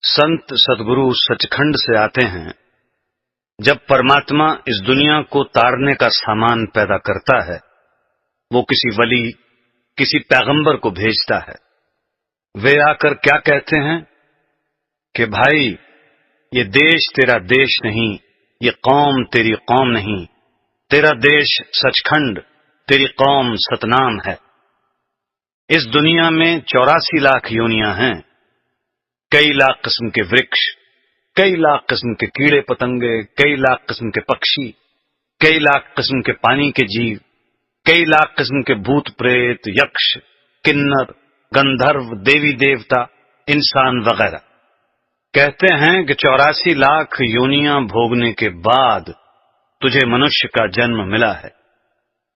संत सदगुरु सचखंड से आते हैं। जब परमात्मा इस दुनिया को तारने का सामान पैदा करता है, वो किसी वली, किसी पैगंबर को भेजता है। वे आकर क्या कहते हैं कि भाई, ये देश तेरा देश नहीं, ये कौम तेरी कौम नहीं, तेरा देश सचखंड, तेरी कौम सतनाम है। इस दुनिया में 84 लाख योनियां हैं, कई लाख किस्म के वृक्ष, कई लाख किस्म के कीड़े पतंगे, कई लाख किस्म के पक्षी, कई लाख किस्म के पानी के जीव, कई लाख किस्म के भूत प्रेत, यक्ष, किन्नर, गंधर्व, देवी देवता, इंसान वगैरह। कहते हैं कि 84 लाख योनियां भोगने के बाद तुझे मनुष्य का जन्म मिला है।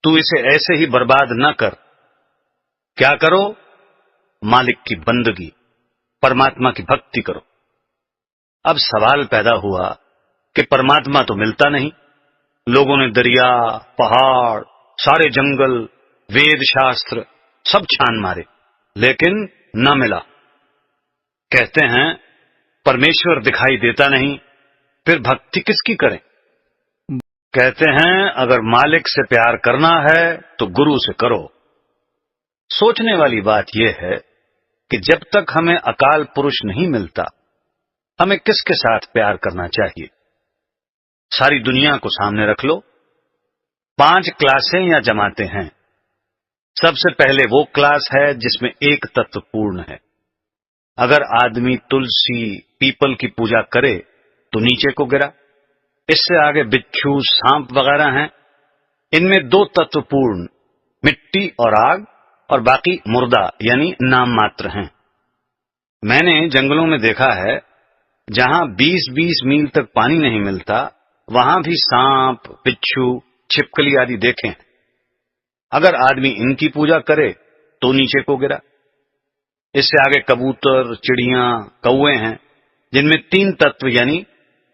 तू इसे ऐसे ही बर्बाद न कर। क्या करो? मालिक की बंदगी, परमात्मा की भक्ति करो। अब सवाल पैदा हुआ कि परमात्मा तो मिलता नहीं। लोगों ने दरिया, पहाड़, सारे जंगल, वेद शास्त्र सब छान मारे, लेकिन न मिला। कहते हैं परमेश्वर दिखाई देता नहीं, फिर भक्ति किसकी करें? कहते हैं अगर मालिक से प्यार करना है तो गुरु से करो। सोचने वाली बात यह है कि जब तक हमें अकाल पुरुष नहीं मिलता, हमें किसके साथ प्यार करना चाहिए? सारी दुनिया को सामने रख लो। 5 क्लासें या जमातें हैं। सबसे पहले वो क्लास है जिसमें एक तत्व पूर्ण है। अगर आदमी तुलसी, पीपल की पूजा करे तो नीचे को गिरा। इससे आगे बिच्छू, सांप वगैरह हैं। इनमें 2 तत्व पूर्ण, मिट्टी और आग, और बाकी मुर्दा यानी नाम मात्र हैं। मैंने जंगलों में देखा है, जहां 20-20 मील तक पानी नहीं मिलता, वहां भी सांप, बिच्छू, छिपकली आदि देखे हैं। अगर आदमी इनकी पूजा करे तो नीचे को गिरा। इससे आगे कबूतर, चिड़ियां, कौवे हैं, जिनमें 3 तत्व यानी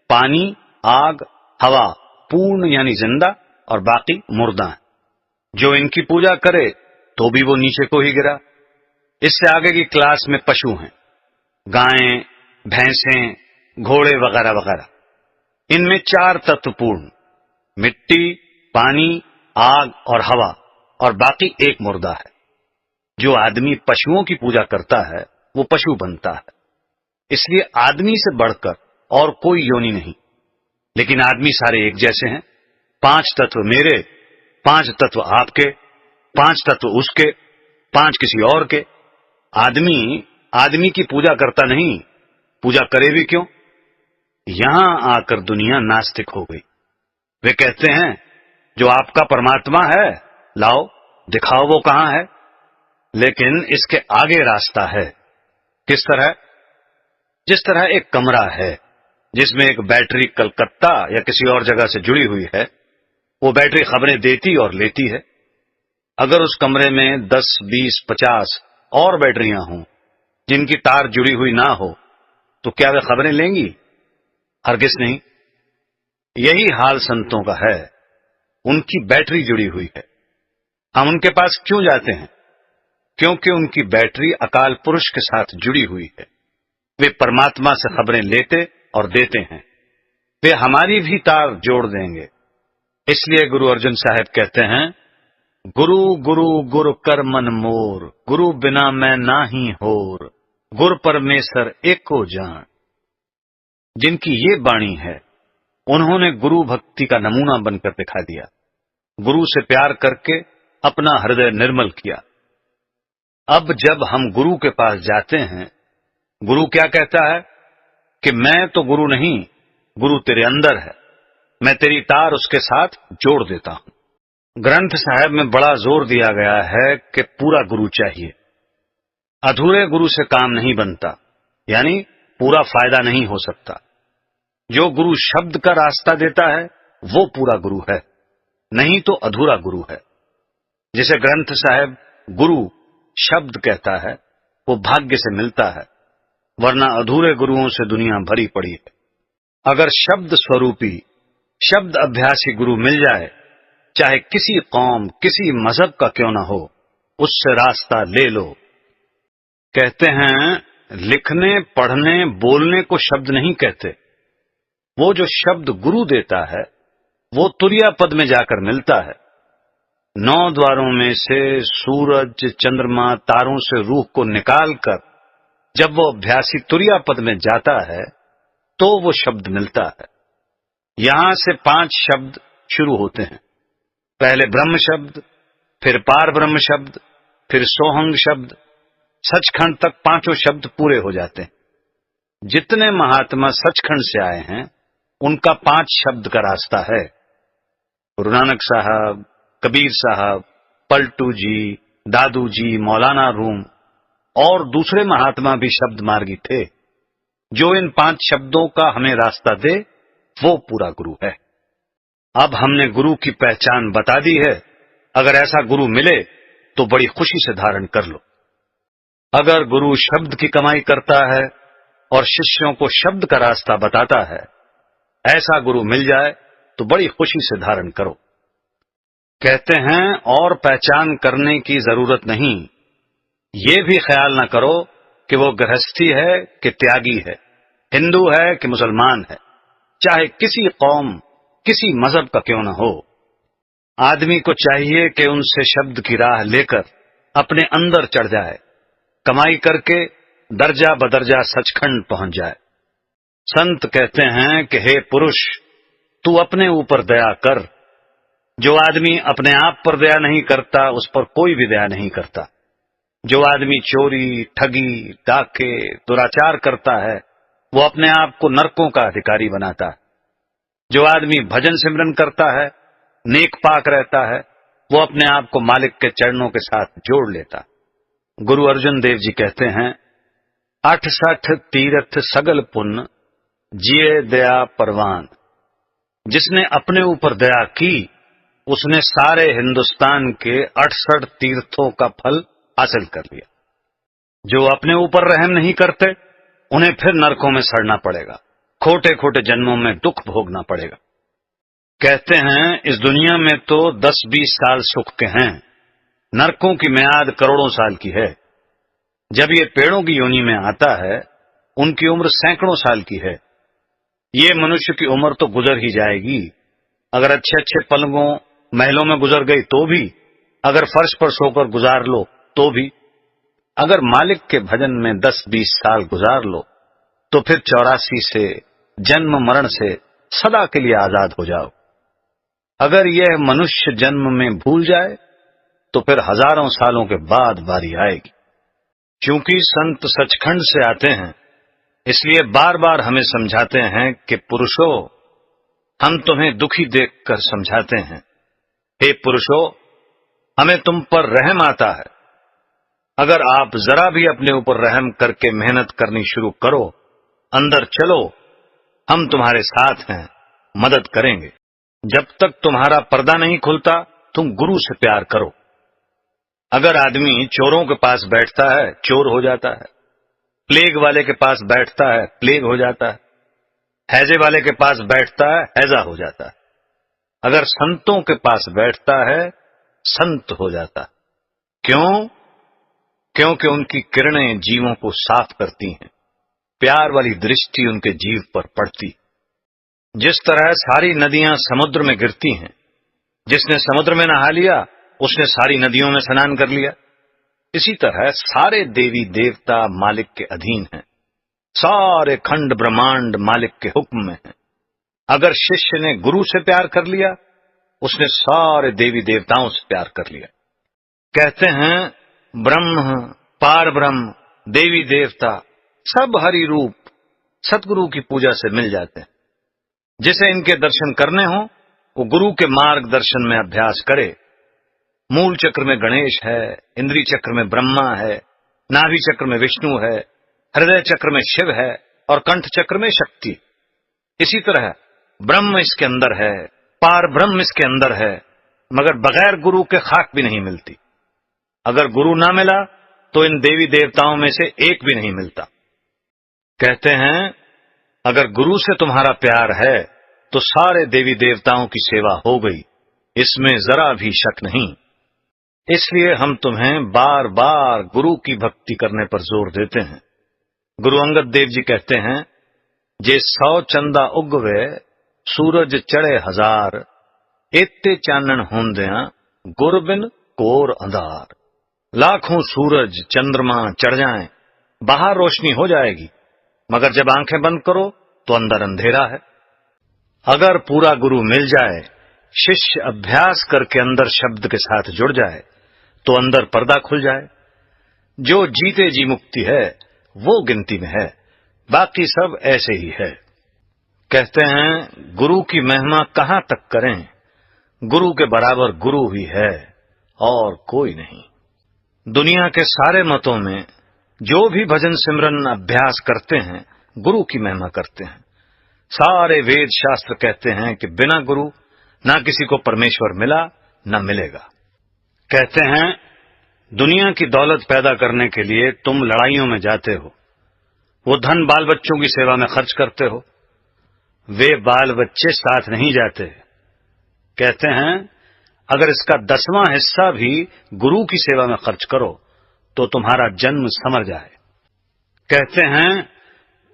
पानी, आग, हवा पूर्ण यानी जिंदा, और बाकी मुर्दा है। जो इनकी पूजा करे तो भी वो नीचे को ही गिरा। इससे आगे की क्लास में पशु हैं, गायें, भैंसें, घोड़े वगैरह वगैरह। इनमें 4 तत्व पूर्ण, मिट्टी, पानी, आग और हवा, और बाकी एक मुर्दा है। जो आदमी पशुओं की पूजा करता है वो पशु बनता है। इसलिए आदमी से बढ़कर और कोई योनि नहीं। लेकिन आदमी सारे एक जैसे हैं। 5 तत्व मेरे, 5 तत्व आपके, 5 तत्व उसके, 5 किसी और के। आदमी की पूजा करता नहीं, पूजा करे भी क्यों? यहां आकर दुनिया नास्तिक हो गई। वे कहते हैं जो आपका परमात्मा है, लाओ दिखाओ वो कहां है। लेकिन इसके आगे रास्ता है। किस तरह? जिस तरह एक कमरा है जिसमें एक बैटरी कलकत्ता या किसी और जगह से जुड़ी हुई है, वो बैटरी खबरें देती और लेती है। अगर उस कमरे में 10, 20, 50 और बैटरियां हों जिनकी तार जुड़ी हुई ना हो, तो क्या वे खबरें लेंगी? हरगिज नहीं। यही हाल संतों का है। उनकी बैटरी जुड़ी हुई है। हम उनके पास क्यों जाते हैं? क्योंकि उनकी बैटरी अकाल पुरुष के साथ जुड़ी हुई है। वे परमात्मा से खबरें लेते और देते हैं। वे हमारी भी तार जोड़ देंगे। इसलिए गुरु अर्जुन साहब कहते हैं, गुरु गुरु गुरु कर मन मोर, गुरु बिना मैं नाही होर, गुर परमेश्वर एको जान। जिनकी ये वाणी है, उन्होंने गुरु भक्ति का नमूना बनकर दिखा दिया। गुरु से प्यार करके अपना हृदय निर्मल किया। अब जब हम गुरु के पास जाते हैं, गुरु क्या कहता है कि मैं तो गुरु नहीं, गुरु तेरे अंदर है, मैं तेरी तार उसके साथ जोड़ देता हूं। ग्रंथ साहब में बड़ा जोर दिया गया है कि पूरा गुरु चाहिए। अधूरे गुरु से काम नहीं बनता, यानी पूरा फायदा नहीं हो सकता। जो गुरु शब्द का रास्ता देता है वो पूरा गुरु है, नहीं तो अधूरा गुरु है। जिसे ग्रंथ साहब गुरु शब्द कहता है, वो भाग्य से मिलता है, वरना अधूरे गुरुओं से दुनिया भरी पड़ी है। अगर शब्द स्वरूपी, शब्द अभ्यासी गुरु मिल जाए, चाहे किसी कौम, किसी मजहब का क्यों ना हो, उससे रास्ता ले लो। कहते हैं लिखने, पढ़ने, बोलने को शब्द नहीं कहते। वो जो शब्द गुरु देता है वो तुरिया पद में जाकर मिलता है। 9 द्वारों में से सूरज, चंद्रमा, तारों से रूह को निकालकर जब वो अभ्यासी तुरिया पद में जाता है तो वो शब्द मिलता है। यहां से 5 शब्द शुरू होते हैं। पहले ब्रह्म शब्द, फिर पार ब्रह्म शब्द, फिर सोहंग शब्द, सचखंड तक 5 शब्द पूरे हो जाते हैं। जितने महात्मा सचखंड से आए हैं उनका 5 शब्द का रास्ता है। गुरु नानक साहब, कबीर साहब, पलटू जी, दादू जी, मौलाना रूम और दूसरे महात्मा भी शब्द मार्गी थे। जो इन 5 शब्दों का हमें रास्ता दे वो पूरा गुरु है। अब हमने गुरु की पहचान बता दी है। अगर ऐसा गुरु मिले तो बड़ी खुशी से धारण कर लो। अगर गुरु शब्द की कमाई करता है और शिष्यों को शब्द का रास्ता बताता है, ऐसा गुरु मिल जाए तो बड़ी खुशी से धारण करो। कहते हैं और पहचान करने की जरूरत नहीं। ये भी ख्याल न करो कि वो गृहस्थी है कि त्यागी है, हिंदू है कि मुसलमान है, चाहे किसी कौम, किसी मजहब का क्यों न हो। आदमी को चाहिए कि उनसे शब्द की राह लेकर अपने अंदर चढ़ जाए, कमाई करके दर्जा बदर्जा सचखंड पहुंच जाए। संत कहते हैं कि हे पुरुष, तू अपने ऊपर दया कर। जो आदमी अपने आप पर दया नहीं करता उस पर कोई भी दया नहीं करता। जो आदमी चोरी, ठगी, डाके, दुराचार करता है वो अपने आप को नरकों का अधिकारी बनाता है। जो आदमी भजन सिमरन करता है, नेक पाक रहता है, वो अपने आप को मालिक के चरणों के साथ जोड़ लेता। गुरु अर्जुन देव जी कहते हैं, 68 तीर्थ सगल पुण्य, जिए दया परवान। जिसने अपने ऊपर दया की उसने सारे हिंदुस्तान के 68 तीर्थों का फल हासिल कर लिया। जो अपने ऊपर रहम नहीं करते उन्हें फिर नरकों में सड़ना पड़ेगा, खोटे खोटे जन्मों में दुख भोगना पड़ेगा। कहते हैं इस दुनिया में तो 10-20 साल सुख के हैं, नरकों की मियाद करोड़ों साल की है। जब ये पेड़ों की योनि में आता है उनकी उम्र सैकड़ों साल की है। ये मनुष्य की उम्र तो गुजर ही जाएगी। अगर अच्छे अच्छे पलंगों महलों में गुजर गई तो भी, अगर फर्श पर सोकर गुजार लो तो भी, अगर मालिक के भजन में 10-20 साल गुजार लो तो फिर 84 से, जन्म मरण से सदा के लिए आजाद हो जाओ। अगर यह मनुष्य जन्म में भूल जाए तो फिर हजारों सालों के बाद बारी आएगी। क्योंकि संत सचखंड से आते हैं इसलिए बार बार हमें समझाते हैं कि पुरुषों, हम तुम्हें दुखी देखकर समझाते हैं। हे पुरुषों, हमें तुम पर रहम आता है। अगर आप जरा भी अपने ऊपर रहम करके मेहनत करनी शुरू करो, अंदर चलो, हम तुम्हारे साथ हैं, मदद करेंगे। जब तक तुम्हारा पर्दा नहीं खुलता तुम गुरु से प्यार करो। अगर आदमी चोरों के पास बैठता है चोर हो जाता है, प्लेग वाले के पास बैठता है प्लेग हो जाता है, हैजे वाले के पास बैठता है हैजा हो जाता है। अगर संतों के पास बैठता है संत हो जाता है। क्यों? क्योंकि उनकी किरणें जीवों को साफ करती हैं, प्यार वाली दृष्टि उनके जीव पर पड़ती। जिस तरह सारी नदियां समुद्र में गिरती हैं, जिसने समुद्र में नहा लिया उसने सारी नदियों में स्नान कर लिया। इसी तरह सारे देवी देवता मालिक के अधीन हैं, सारे खंड ब्रह्मांड मालिक के हुक्म में हैं। अगर शिष्य ने गुरु से प्यार कर लिया उसने सारे देवी देवताओं से प्यार कर लिया। कहते हैं ब्रह्म, पार ब्रह्म, देवी देवता सब हरि रूप सतगुरु की पूजा से मिल जाते हैं। जिसे इनके दर्शन करने हो वो गुरु के मार्गदर्शन में अभ्यास करे। मूल चक्र में गणेश है, इंद्री चक्र में ब्रह्मा है, नाभि चक्र में विष्णु है, हृदय चक्र में शिव है और कंठ चक्र में शक्ति। इसी तरह ब्रह्म इसके अंदर है, पार ब्रह्म इसके अंदर है, मगर बगैर गुरु के खाक भी नहीं मिलती। अगर गुरु ना मिला तो इन देवी देवताओं में से एक भी नहीं मिलता। कहते हैं अगर गुरु से तुम्हारा प्यार है तो सारे देवी देवताओं की सेवा हो गई, इसमें जरा भी शक नहीं। इसलिए हम तुम्हें बार बार गुरु की भक्ति करने पर जोर देते हैं। गुरु अंगद देव जी कहते हैं, जे 100 चंदा उगवे सूरज चढ़े 1000, एते चानन होंदियां गुर बिन कोर अंधार। लाखों सूरज चंद्रमा चढ़ जाएं, बाहर रोशनी हो जाएगी, मगर जब आंखें बंद करो तो अंदर अंधेरा है। अगर पूरा गुरु मिल जाए, शिष्य अभ्यास करके अंदर शब्द के साथ जुड़ जाए तो अंदर पर्दा खुल जाए। जो जीते जी मुक्ति है वो गिनती में है, बाकी सब ऐसे ही है। कहते हैं, गुरु की महिमा कहां तक करें, गुरु के बराबर गुरु ही है और कोई नहीं। दुनिया के सारे मतों में जो भी भजन सिमरन अभ्यास करते हैं गुरु की महिमा करते हैं। सारे वेद शास्त्र कहते हैं कि बिना गुरु ना किसी को परमेश्वर मिला न मिलेगा। कहते हैं, दुनिया की दौलत पैदा करने के लिए तुम लड़ाइयों में जाते हो, वो धन बाल बच्चों की सेवा में खर्च करते हो, वे बाल बच्चे साथ नहीं जाते। कहते हैं, अगर इसका 10वां हिस्सा भी गुरु की सेवा में खर्च करो तो तुम्हारा जन्म समर जाए। कहते हैं,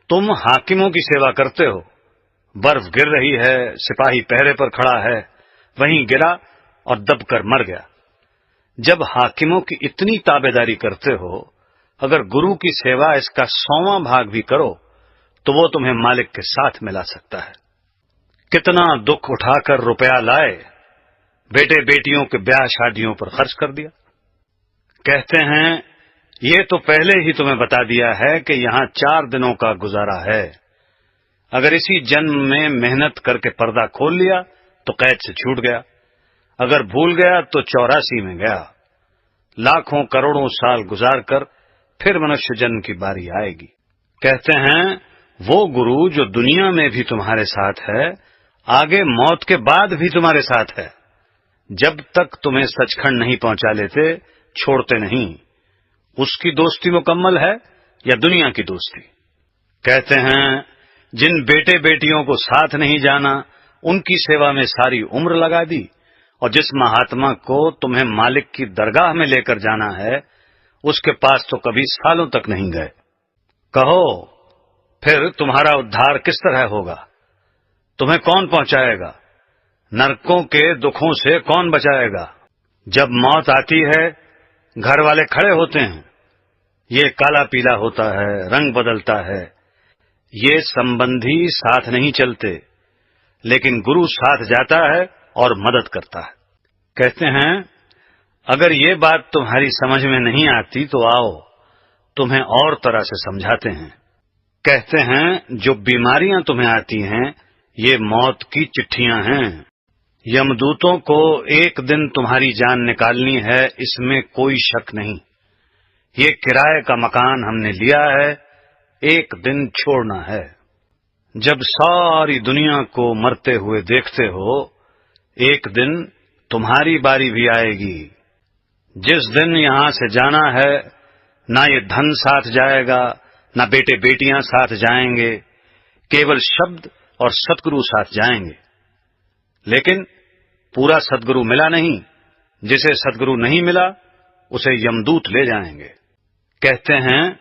तुम हाकिमों की सेवा करते हो, बर्फ गिर रही है, सिपाही पहरे पर खड़ा है, वहीं गिरा और दबकर मर गया। जब हाकिमों की इतनी ताबेदारी करते हो, अगर गुरु की सेवा इसका 100वां भाग भी करो तो वो तुम्हें मालिक के साथ मिला सकता है। कितना दुख उठाकर रुपया लाए, बेटे बेटियों के ब्याह शादियों पर खर्च कर दिया। कहते हैं, ये तो पहले ही तुम्हें बता दिया है कि यहां 4 दिनों का गुजारा है। अगर इसी जन्म में मेहनत करके पर्दा खोल लिया तो कैद से छूट गया, अगर भूल गया तो 84 में गया। लाखों करोड़ों साल गुजार कर फिर मनुष्य जन्म की बारी आएगी। कहते हैं, वो गुरु जो दुनिया में भी तुम्हारे साथ है, आगे मौत के बाद भी तुम्हारे साथ है। जब तक तुम्हें सचखंड नहीं पहुंचा लेते छोड़ते नहीं। उसकी दोस्ती मुकम्मल है या दुनिया की दोस्ती। कहते हैं, जिन बेटे बेटियों को साथ नहीं जाना उनकी सेवा में सारी उम्र लगा दी, और जिस महात्मा को तुम्हें मालिक की दरगाह में लेकर जाना है उसके पास तो कभी सालों तक नहीं गए। कहो, फिर तुम्हारा उद्धार किस तरह होगा? तुम्हें कौन पहुंचाएगा? नरकों के दुखों से कौन बचाएगा? जब मौत आती है घर वाले खड़े होते हैं, ये काला पीला होता है, रंग बदलता है। ये संबंधी साथ नहीं चलते, लेकिन गुरु साथ जाता है और मदद करता है। कहते हैं, अगर ये बात तुम्हारी समझ में नहीं आती तो आओ तुम्हें और तरह से समझाते हैं। कहते हैं, जो बीमारियां तुम्हें आती हैं ये मौत की चिट्ठियां हैं। यमदूतों को एक दिन तुम्हारी जान निकालनी है, इसमें कोई शक नहीं। ये किराए का मकान हमने लिया है, एक दिन छोड़ना है। जब सारी दुनिया को मरते हुए देखते हो, एक दिन तुम्हारी बारी भी आएगी। जिस दिन यहां से जाना है, ना ये धन साथ जाएगा, ना बेटे बेटियां साथ जाएंगे, केवल शब्द और सतगुरु साथ जाएंगे। लेकिन पूरा सतगुरु मिला नहीं, जिसे सतगुरु नहीं मिला उसे यमदूत ले जाएंगे। कहते हैं,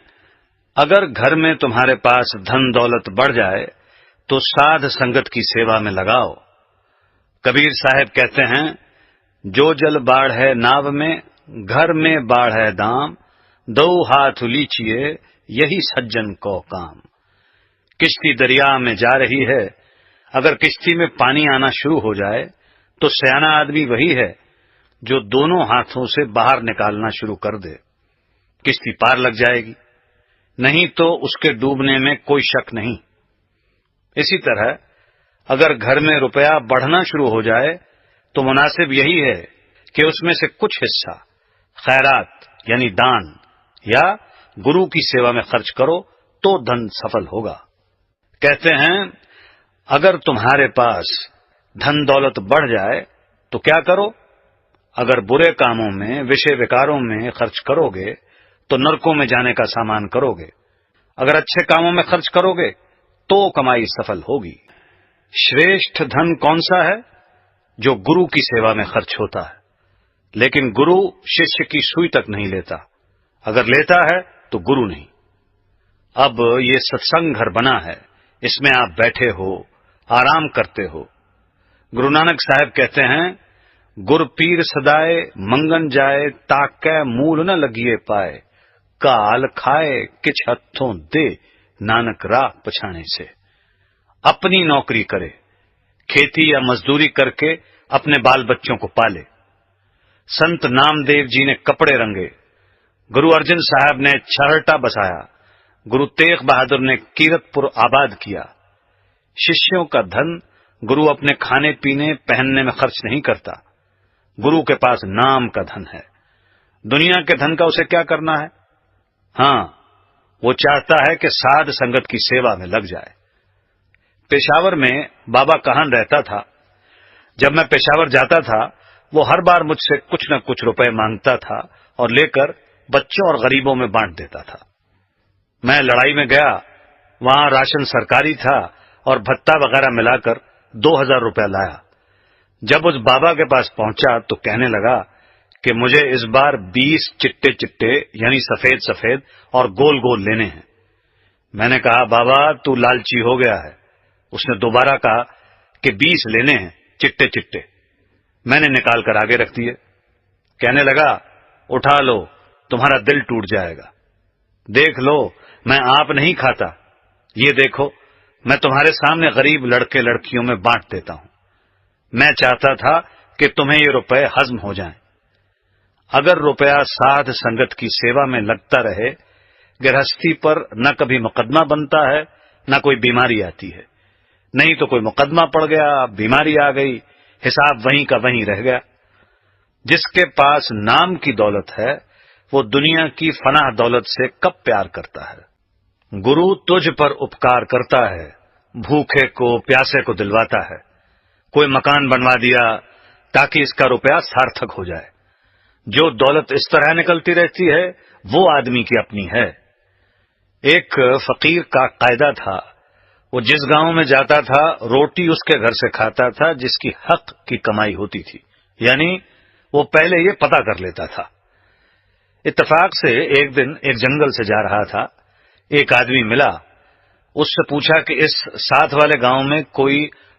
अगर घर में तुम्हारे पास धन दौलत बढ़ जाए तो साध संगत की सेवा में लगाओ। कबीर साहब कहते हैं, जो जल बाढ़ है नाव में, घर में बाढ़ है दाम, दो हाथ लीचिए यही सज्जन को काम। किश्ती दरिया में जा रही है, अगर किश्ती में पानी आना शुरू हो जाए तो सयाना आदमी वही है जो दोनों हाथों से बाहर निकालना शुरू कर दे। किश्ती पार लग जाएगी, नहीं तो उसके डूबने में कोई शक नहीं। इसी तरह अगर घर में रुपया बढ़ना शुरू हो जाए तो मुनासिब यही है कि उसमें से कुछ हिस्सा खैरात यानी दान या गुरु की सेवा में खर्च करो तो धन सफल होगा। कहते हैं, अगर तुम्हारे पास धन दौलत बढ़ जाए तो क्या करो? अगर बुरे कामों में, विषय विकारों में खर्च करोगे तो नरकों में जाने का सामान करोगे। अगर अच्छे कामों में खर्च करोगे तो कमाई सफल होगी। श्रेष्ठ धन कौन सा है? जो गुरु की सेवा में खर्च होता है। लेकिन गुरु शिष्य की सुई तक नहीं लेता, अगर लेता है तो गुरु नहीं। अब ये सत्संग घर बना है, इसमें आप बैठे हो, आराम करते हो। गुरु नानक साहब कहते हैं, गुर पीर सदाए मंगन जाए, ताकै मूल न लगिए पाए, काल खाए किछ हथों दे, नानक राह पछाने से। अपनी नौकरी करे, खेती या मजदूरी करके अपने बाल बच्चों को पाले। संत नामदेव जी ने कपड़े रंगे, गुरु अर्जन साहब ने छहरटा बसाया, गुरु तेग बहादुर ने कीरतपुर आबाद किया। शिष्यों का धन गुरु अपने खाने पीने पहनने में खर्च नहीं करता। गुरु के पास नाम का धन है। दुनिया के धन का उसे क्या करना है? हां, वो चाहता है कि साध संगत की सेवा में लग जाए। पेशावर में बाबा काहन रहता था। जब मैं पेशावर जाता था, वो हर बार मुझसे कुछ न कुछ रुपए मांगता था और लेकर बच्चों और गरीबों में बांट देता था। मैं लड़ाई में गया, वहां राशन सरकारी था और भत्ता वगैरह मिलाकर 2000 रुपया लाया। जब उस बाबा के पास पहुंचा तो कहने लगा कि मुझे इस बार 20 चिट्टे चिट्टे यानी सफेद सफेद और गोल गोल लेने हैं। मैंने कहा, बाबा तू लालची हो गया है। उसने दोबारा कहा कि 20 लेने हैं चिट्टे चिट्टे। मैंने निकाल कर आगे रख दिए। कहने लगा, उठा लो, तुम्हारा दिल टूट जाएगा। देख लो, मैं आप नहीं खाता, ये देखो मैं तुम्हारे सामने गरीब लड़के लड़कियों में बांट देता हूं। मैं चाहता था कि तुम्हें ये रुपए हजम हो जाएं। अगर रुपया साध संगत की सेवा में लगता रहे, गृहस्थी पर न कभी मुकदमा बनता है, न कोई बीमारी आती है। नहीं तो कोई मुकदमा पड़ गया, बीमारी आ गई, हिसाब वहीं का वहीं रह गया। जिसके पास नाम की दौलत है, वो दुनिया की फनाह दौलत से कब प्यार करता है। गुरु तुझ पर उपकार करता है, भूखे को प्यासे को दिलवाता है। कोई मकान बनवा दिया ताकि इसका रुपया सार्थक हो जाए। जो दौलत इस तरह निकलती रहती है, वो आदमी की अपनी है। एक फकीर का कायदा था, वो जिस गांव में जाता था, रोटी उसके घर से खाता था जिसकी हक की कमाई होती थी। यानी वो पहले ये पता कर लेता था। इत्तेफाक से एक दिन एक जंगल से जा रहा था, एक आदमी मिला। उससे पूछा कि इस साथ वाले गांव में कोई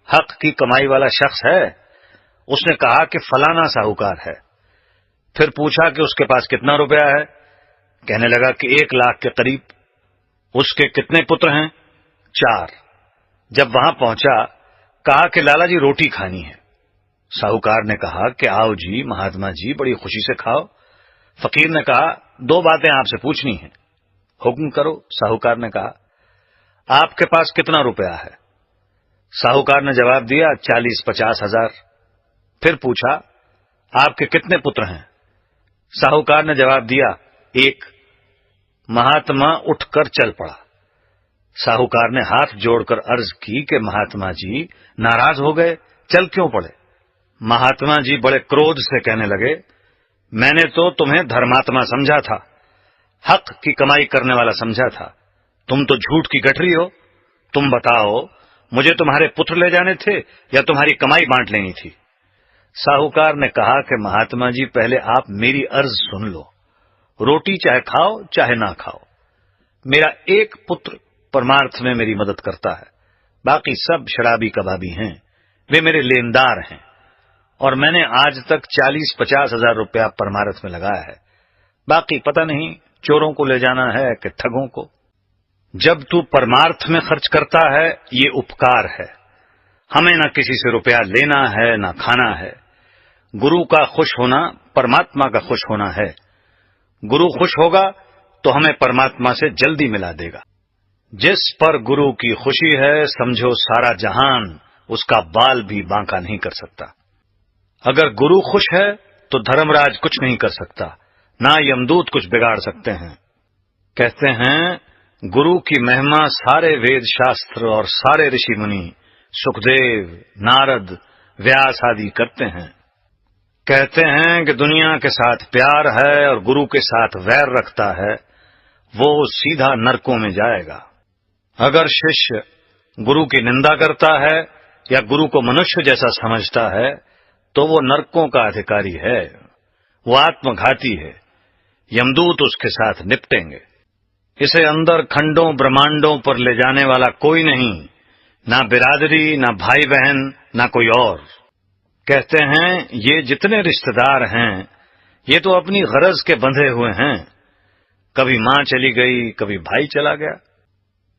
हक की कमाई वाला शख्स है? उसने कहा कि फलाना साहूकार है। फिर पूछा कि उसके पास कितना रुपया है? कहने लगा कि 1 लाख के करीब। उसके कितने पुत्र हैं? 4। जब वहां पहुंचा, कहा कि लाला जी रोटी खानी है। साहूकार ने कहा कि आओ जी महात्मा जी, बड़ी खुशी से खाओ। फकीर ने कहा, 2 बातें आपसे पूछनी है। हुक्म करो। साहूकार ने कहा, आपके पास कितना रुपया है? साहूकार ने जवाब दिया, 40-50 हजार। फिर पूछा, आपके कितने पुत्र हैं? साहूकार ने जवाब दिया, 1। महात्मा उठकर चल पड़ा। साहूकार ने हाथ जोड़कर अर्ज की कि महात्मा जी नाराज हो गए, चल क्यों पड़े? महात्मा जी बड़े क्रोध से कहने लगे, मैंने तो तुम्हें धर्मात्मा समझा था, हक की कमाई करने वाला समझा था। तुम तो झूठ की गठरी हो। तुम बताओ, मुझे तुम्हारे पुत्र ले जाने थे या तुम्हारी कमाई बांट लेनी थी? साहूकार ने कहा कि महात्मा जी पहले आप मेरी अर्ज सुन लो। रोटी चाहे खाओ चाहे ना खाओ, मेरा एक पुत्र परमार्थ में मेरी मदद करता है, बाकी सब शराबी कबाबी हैं, वे मेरे लेनदार हैं और मैंने आज तक 40-50 हजार रुपया परमार्थ में लगाया है। बाकी पता नहीं चोरों को ले जाना है कि ठगों को। जब तू परमार्थ में खर्च करता है, ये उपकार है। हमें न किसी से रुपया लेना है न खाना है। गुरु का खुश होना परमात्मा का खुश होना है। गुरु खुश होगा तो हमें परमात्मा से जल्दी मिला देगा। जिस पर गुरु की खुशी है, समझो सारा जहान उसका बाल भी बांका नहीं कर सकता। अगर गुरु खुश है तो धर्मराज कुछ नहीं कर सकता, ना यमदूत कुछ बिगाड़ सकते हैं। कहते हैं, गुरु की महिमा सारे वेद शास्त्र और सारे ऋषि मुनि सुखदेव, नारद, व्यास आदि करते हैं। कहते हैं कि दुनिया के साथ प्यार है और गुरु के साथ वैर रखता है, वो सीधा नरकों में जाएगा। अगर शिष्य गुरु की निंदा करता है या गुरु को मनुष्य जैसा समझता है, तो वो नरकों का अधिकारी है, वो आत्मघाती है। यमदूत उसके साथ निपटेंगे। इसे अंदर खंडों ब्रह्मांडों पर ले जाने वाला कोई नहीं, ना बिरादरी, ना भाई बहन, ना कोई और। कहते हैं ये जितने रिश्तेदार हैं ये तो अपनी गरज के बंधे हुए हैं, कभी मां चली गई, कभी भाई चला गया।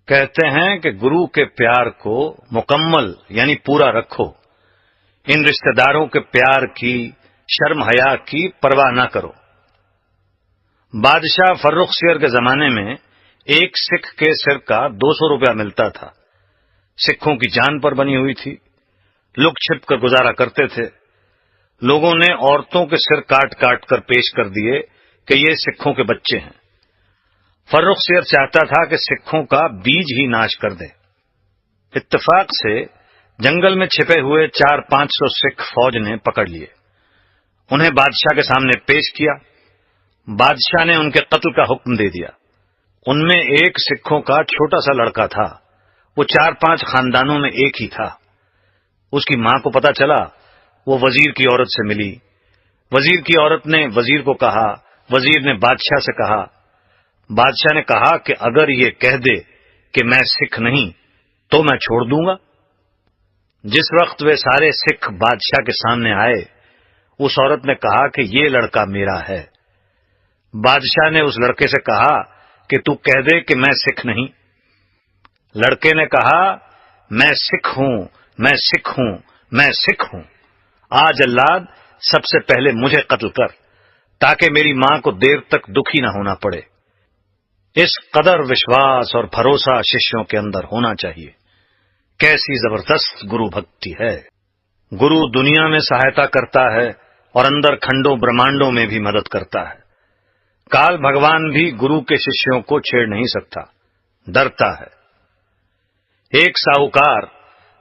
कहते हैं कि गुरु के प्यार को मुकम्मल यानी पूरा रखो, इन रिश्तेदारों के प्यार की, शर्म हया की परवाह न करो। बादशाह फर्रुखसियर के जमाने में एक सिख के सिर का 200 रुपया मिलता था। सिखों की जान पर बनी हुई थी, लुक छिप कर गुजारा करते थे। लोगों ने औरतों के सिर काट काट कर पेश कर दिए कि ये सिखों के बच्चे हैं। फर्रुखसियर चाहता था कि सिखों का बीज ही नाश कर दे। इत्तेफाक से जंगल में छिपे हुए 400-500 सिख फौज ने पकड़ लिए, उन्हें बादशाह के सामने पेश किया। बादशाह ने उनके कत्ल का हुक्म दे दिया। उनमें एक सिखों का छोटा सा लड़का था, वो 4-5 खानदानों में एक ही था। उसकी मां को पता चला, वो वजीर की औरत से मिली। वजीर की औरत ने वजीर को कहा, वजीर ने बादशाह से कहा। बादशाह ने कहा कि अगर ये कह दे कि मैं सिख नहीं तो मैं छोड़ दूंगा। जिस वक्त वे सारे सिख बादशाह के सामने आए, उस औरत ने कहा कि ये लड़का मेरा है। बादशाह ने उस लड़के से कहा कि तू कह दे कि मैं सिख नहीं। लड़के ने कहा, मैं सिख हूं, मैं सिख हूं, मैं सिख हूं। आज अल्लाद सबसे पहले मुझे कत्ल कर, ताकि मेरी मां को देर तक दुखी न होना पड़े। इस कदर विश्वास और भरोसा शिष्यों के अंदर होना चाहिए। कैसी जबरदस्त गुरु भक्ति है। गुरु दुनिया में सहायता करता है और अंदर खंडों ब्रह्मांडों में भी मदद करता है। काल भगवान भी गुरु के शिष्यों को छेड़ नहीं सकता, डरता है। एक साहूकार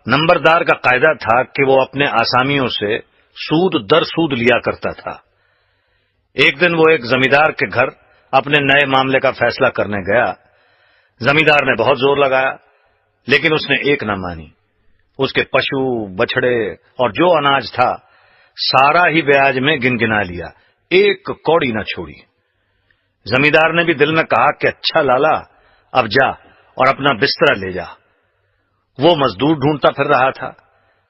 नंबरदार का कायदा था कि वो अपने आसामियों से सूद दर सूद लिया करता था। एक दिन वो एक जमींदार के घर अपने नए मामले का फैसला करने गया। जमींदार ने बहुत जोर लगाया, लेकिन उसने एक न मानी। उसके पशु, बछड़े और जो अनाज था सारा ही ब्याज में गिनगिना लिया, एक कौड़ी न छोड़ी। जमींदार ने भी दिल में कहा कि अच्छा लाला, अब जा और अपना बिस्तरा ले जा। वो मजदूर ढूंढता फिर रहा था,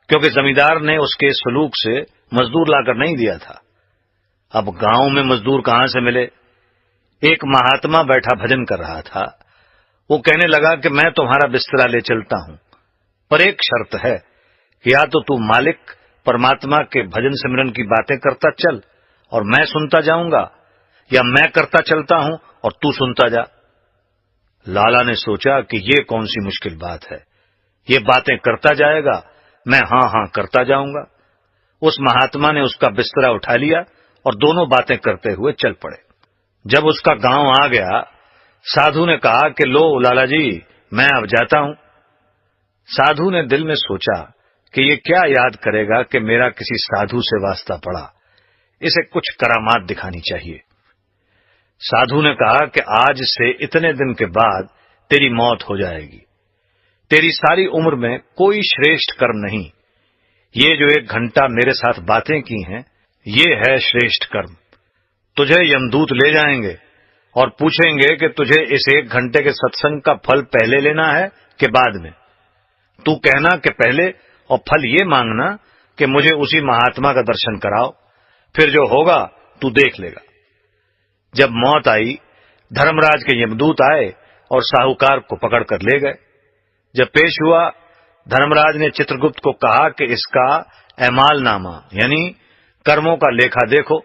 क्योंकि जमींदार ने उसके सलूक से मजदूर लाकर नहीं दिया था। अब गांव में मजदूर कहां से मिले। एक महात्मा बैठा भजन कर रहा था। वो कहने लगा कि मैं तुम्हारा बिस्तरा ले चलता हूं, पर एक शर्त है कि या तो तू मालिक परमात्मा के भजन सिमरन की बातें करता चल और मैं सुनता जाऊंगा, या मैं करता चलता हूं और तू सुनता जा। लाला ने सोचा कि ये कौन सी मुश्किल बात है, ये बातें करता जाएगा, मैं हां हां करता जाऊंगा। उस महात्मा ने उसका बिस्तरा उठा लिया और दोनों बातें करते हुए चल पड़े। जब उसका गांव आ गया, साधु ने कहा कि लो लाला जी, मैं अब जाता हूं। साधु ने दिल में सोचा कि ये क्या याद करेगा कि मेरा किसी साधु से वास्ता पड़ा, इसे कुछ करामात दिखानी चाहिए। साधु ने कहा कि आज से इतने दिन के बाद तेरी मौत हो जाएगी। तेरी सारी उम्र में कोई श्रेष्ठ कर्म नहीं। ये जो 1 घंटा मेरे साथ बातें की हैं, ये है श्रेष्ठ कर्म। तुझे यमदूत ले जाएंगे और पूछेंगे कि तुझे इस 1 घंटे के सत्संग का फल पहले लेना है कि बाद में। तू कहना कि पहले, और फल ये मांगना कि मुझे उसी महात्मा का दर्शन कराओ, फिर जो होगा तू देख लेगा। जब मौत आई, धर्मराज के यमदूत आए और साहूकार को पकड़कर ले गए। जब पेश हुआ, धर्मराज ने चित्रगुप्त को कहा कि इसका एमालनामा यानी कर्मों का लेखा देखो।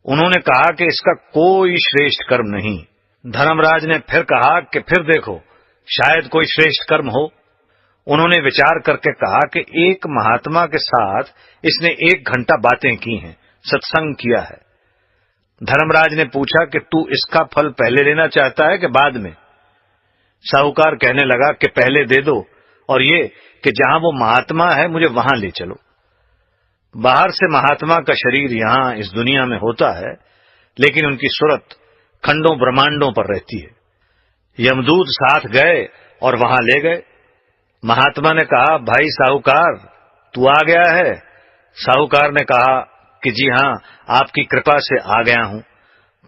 उन्होंने कहा कि इसका कोई श्रेष्ठ कर्म नहीं। धर्मराज ने फिर कहा कि फिर देखो, शायद कोई श्रेष्ठ कर्म हो। उन्होंने विचार करके कहा कि एक महात्मा के साथ इसने 1 घंटा बातें की हैं, सत्संग किया है। धर्मराज ने पूछा कि तू इसका फल पहले लेना चाहता है कि बाद में। साहूकार कहने लगा कि पहले दे दो, और ये कि जहां वो महात्मा है मुझे वहां ले चलो। बाहर से महात्मा का शरीर यहां इस दुनिया में होता है, लेकिन उनकी सूरत खंडों ब्रह्मांडों पर रहती है। यमदूत साथ गए और वहां ले गए। महात्मा ने कहा, भाई साहूकार, तू आ गया है? साहूकार ने कहा कि जी हां, आपकी कृपा से आ गया हूं,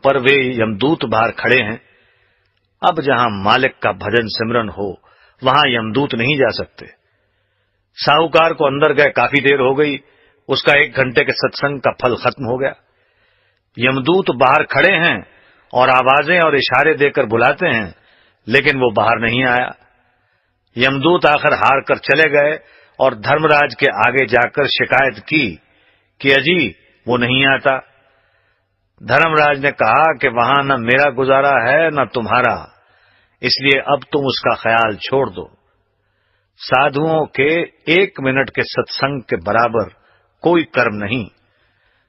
पर वे यमदूत बाहर खड़े हैं। अब जहां मालिक का भजन सिमरन हो वहां यमदूत नहीं जा सकते। साहूकार को अंदर गए काफी देर हो गई, उसका 1 घंटे के सत्संग का फल खत्म हो गया। यमदूत बाहर खड़े हैं और आवाजें और इशारे देकर बुलाते हैं, लेकिन वो बाहर नहीं आया। यमदूत आखिर हार कर चले गए और धर्मराज के आगे जाकर शिकायत की कि अजी वो नहीं आता। धर्मराज ने कहा कि वहां न मेरा गुजारा है न तुम्हारा, इसलिए अब तुम उसका ख्याल छोड़ दो। साधुओं के 1 मिनट के सत्संग के बराबर कोई कर्म नहीं।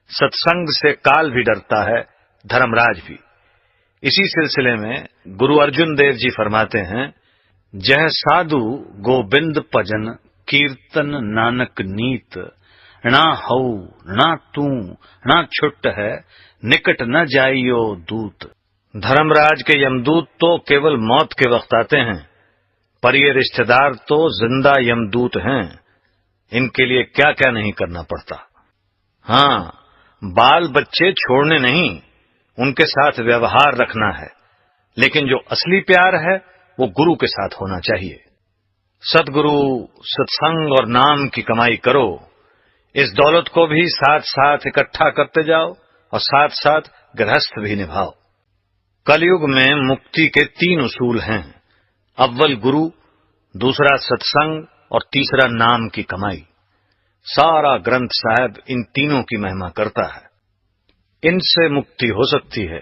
सत्संग से काल भी डरता है, धर्मराज भी। इसी सिलसिले में गुरु अर्जुन देव जी फरमाते हैं, जह साधु गोबिंद भजन कीर्तन नानक नीत, ना हऊ ना तू ना छुट है निकट न जाइयो दूत। धर्मराज के यमदूत तो केवल मौत के वक्त आते हैं, पर ये रिश्तेदार तो जिंदा यमदूत हैं। इनके लिए क्या क्या नहीं करना पड़ता। हाँ, बाल बच्चे छोड़ने नहीं, उनके साथ व्यवहार रखना है, लेकिन जो असली प्यार है वो गुरु के साथ होना चाहिए। सतगुरु, सत्संग और नाम की कमाई करो। इस दौलत को भी साथ साथ इकट्ठा करते जाओ और साथ साथ गृहस्थ भी निभाओ। कलयुग में मुक्ति के 3 उसूल हैं। अव्वल गुरु, दूसरा सत्संग और तीसरा नाम की कमाई। सारा ग्रंथ साहब इन तीनों की महिमा करता है। इनसे मुक्ति हो सकती है,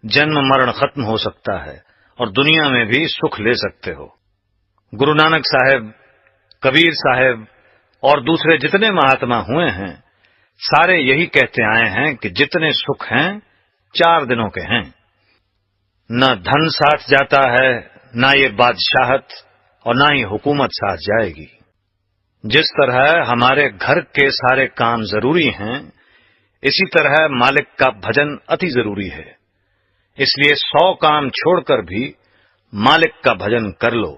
जन्म मरण खत्म हो सकता है और दुनिया में भी सुख ले सकते हो। गुरु नानक साहब, कबीर साहब और दूसरे जितने महात्मा हुए हैं, सारे यही कहते आए हैं कि जितने सुख हैं 4 दिनों के हैं। न धन साथ जाता है, न ये बादशाहत और न ही हुकूमत साथ जाएगी। जिस तरह हमारे घर के सारे काम जरूरी हैं, इसी तरह मालिक का भजन अति जरूरी है। इसलिए 100 काम छोड़कर भी मालिक का भजन कर लो।